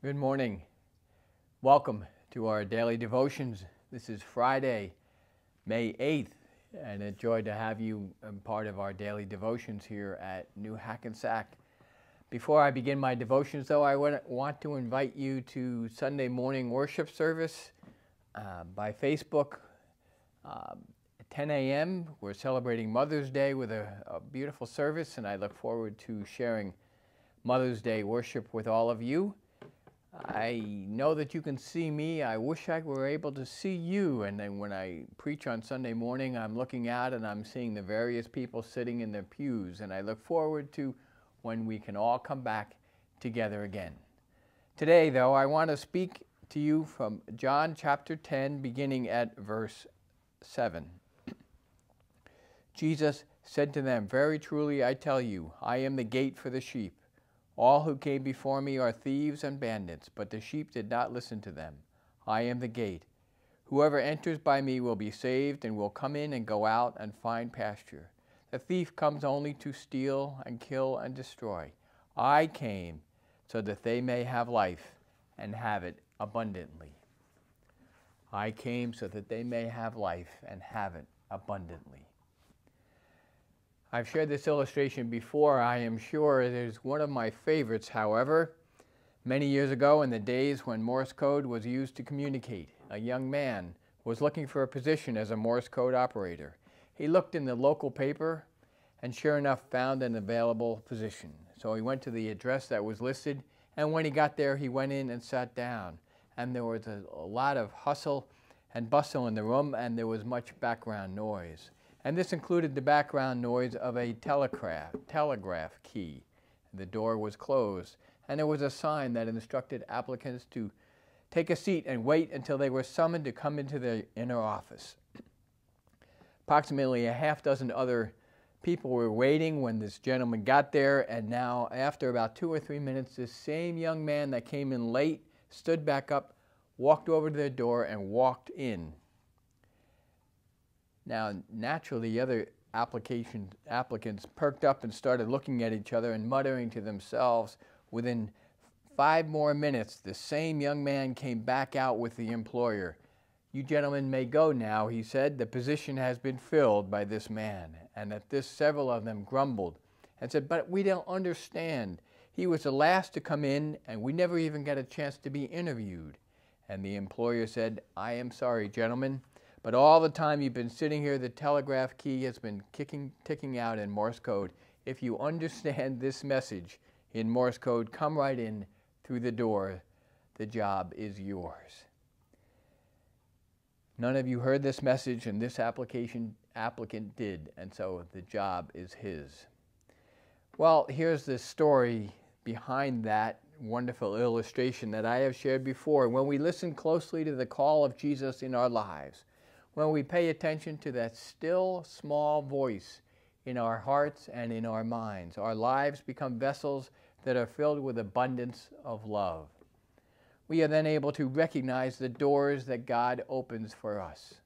Good morning. Welcome to our daily devotions. This is Friday, May 8th, and a joy to have you part of our daily devotions here at New Hackensack. Before I begin my devotions, though, I want to invite you to Sunday morning worship service by Facebook at 10 a.m. We're celebrating Mother's Day with a beautiful service, and I look forward to sharing Mother's Day worship with all of you. I know that you can see me. I wish I were able to see you. And then when I preach on Sunday morning, I'm looking out and I'm seeing the various people sitting in their pews. And I look forward to when we can all come back together again. Today, though, I want to speak to you from John chapter 10, beginning at verse 7. Jesus said to them, "Very truly I tell you, I am the gate for the sheep. All who came before me are thieves and bandits, but the sheep did not listen to them. I am the gate. Whoever enters by me will be saved and will come in and go out and find pasture. The thief comes only to steal and kill and destroy. I came so that they may have life and have it abundantly." I came so that they may have life and have it abundantly. I've shared this illustration before. I am sure it is one of my favorites, however. Many years ago, in the days when Morse code was used to communicate, a young man was looking for a position as a Morse code operator. He looked in the local paper and sure enough found an available position. So he went to the address that was listed, and when he got there, he went in and sat down. And there was a lot of hustle and bustle in the room, and there was much background noise. And this included the background noise of a telegraph key. The door was closed, and there was a sign that instructed applicants to take a seat and wait until they were summoned to come into the inner office. Approximately a half dozen other people were waiting when this gentleman got there, and now, after about 2 or 3 minutes, this same young man that came in late stood back up, walked over to the door, and walked in. Now, naturally, the other applicants perked up and started looking at each other and muttering to themselves. Within 5 more minutes, the same young man came back out with the employer. "You gentlemen may go now," he said. "The position has been filled by this man." And at this, several of them grumbled and said, "But we don't understand. He was the last to come in, and we never even got a chance to be interviewed." And the employer said, "I am sorry, gentlemen, but all the time you've been sitting here, the telegraph key has been ticking out in Morse code. If you understand this message in Morse code, come right in through the door. The job is yours." None of you heard this message, and this applicant did, and so the job is his. Well, here's the story behind that wonderful illustration that I have shared before. When we listen closely to the call of Jesus in our lives, when we pay attention to that still small voice in our hearts and in our minds, our lives become vessels that are filled with abundance of love. We are then able to recognize the doors that God opens for us.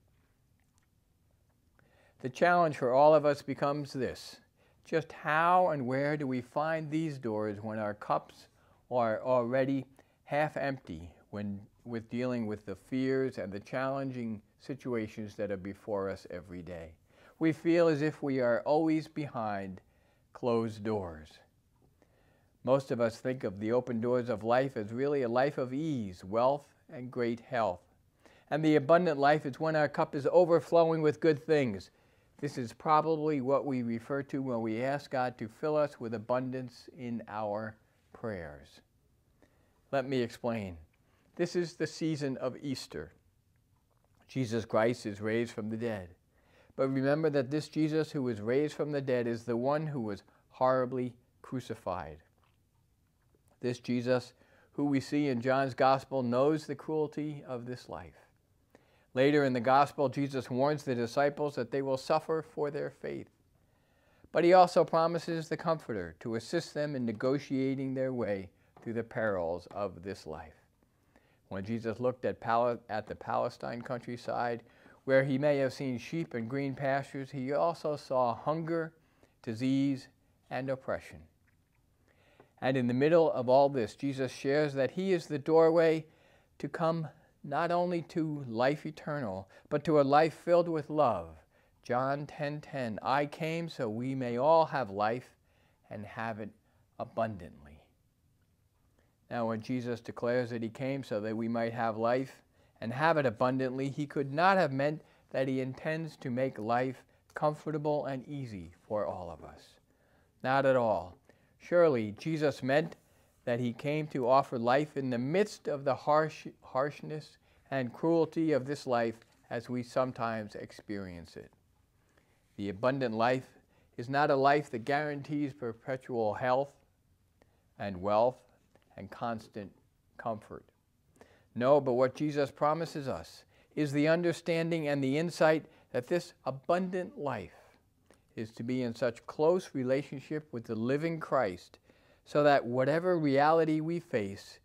The challenge for all of us becomes this: just how and where do we find these doors when our cups are already half empty, with dealing with the fears and the challenging situations that are before us every day? We feel as if we are always behind closed doors. Most of us think of the open doors of life as really a life of ease, wealth, and great health. And the abundant life is when our cup is overflowing with good things. This is probably what we refer to when we ask God to fill us with abundance in our prayers. Let me explain. This is the season of Easter. Jesus Christ is raised from the dead. But remember that this Jesus who was raised from the dead is the one who was horribly crucified. This Jesus, who we see in John's Gospel, knows the cruelty of this life. Later in the Gospel, Jesus warns the disciples that they will suffer for their faith. But he also promises the Comforter to assist them in negotiating their way through the perils of this life. When Jesus looked at the Palestine countryside, where he may have seen sheep and green pastures, he also saw hunger, disease, and oppression. And in the middle of all this, Jesus shares that he is the doorway to come not only to life eternal, but to a life filled with love. John 10:10, I came so we may all have life and have it abundantly. Now, when Jesus declares that he came so that we might have life and have it abundantly, he could not have meant that he intends to make life comfortable and easy for all of us. Not at all. Surely, Jesus meant that he came to offer life in the midst of the harshness and cruelty of this life as we sometimes experience it. The abundant life is not a life that guarantees perpetual health and wealth and constant comfort. No, but what Jesus promises us is the understanding and the insight that this abundant life is to be in such close relationship with the living Christ, so that whatever reality we face,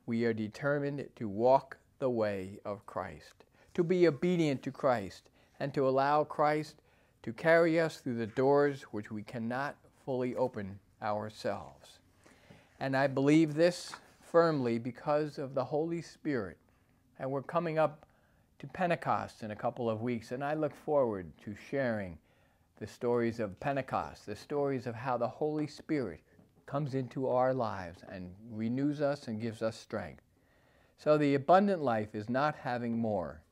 we are determined to walk the way of Christ, to be obedient to Christ, and to allow Christ to carry us through the doors which we cannot fully open ourselves. And I believe this firmly because of the Holy Spirit. And we're coming up to Pentecost in a couple of weeks, and I look forward to sharing the stories of Pentecost, the stories of how the Holy Spirit comes into our lives and renews us and gives us strength. So the abundant life is not having more.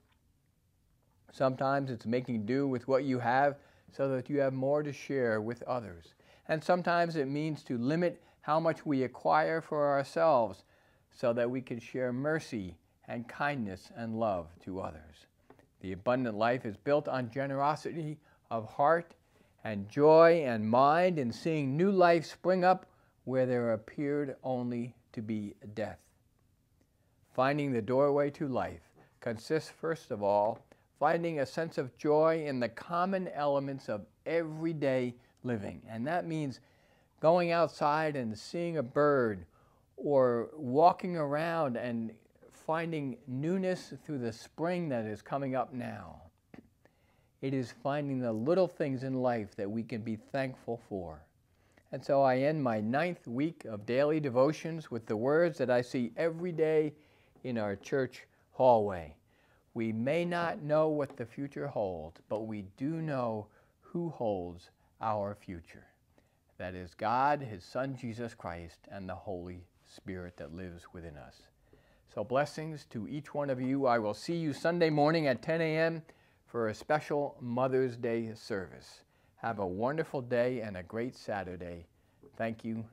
Sometimes it's making do with what you have so that you have more to share with others. And sometimes it means to limit how much we acquire for ourselves so that we can share mercy and kindness and love to others. The abundant life is built on generosity of heart and joy and mind in seeing new life spring up where there appeared only to be death. Finding the doorway to life consists, first of all, finding a sense of joy in the common elements of everyday living. And that means going outside and seeing a bird, or walking around and finding newness through the spring that is coming up now. It is finding the little things in life that we can be thankful for. And so I end my 9th week of daily devotions with the words that I see every day in our church hallway. We may not know what the future holds, but we do know who holds our future. That is God, his Son, Jesus Christ, and the Holy Spirit that lives within us. So blessings to each one of you. I will see you Sunday morning at 10 a.m. for a special Mother's Day service. Have a wonderful day and a great Saturday. Thank you.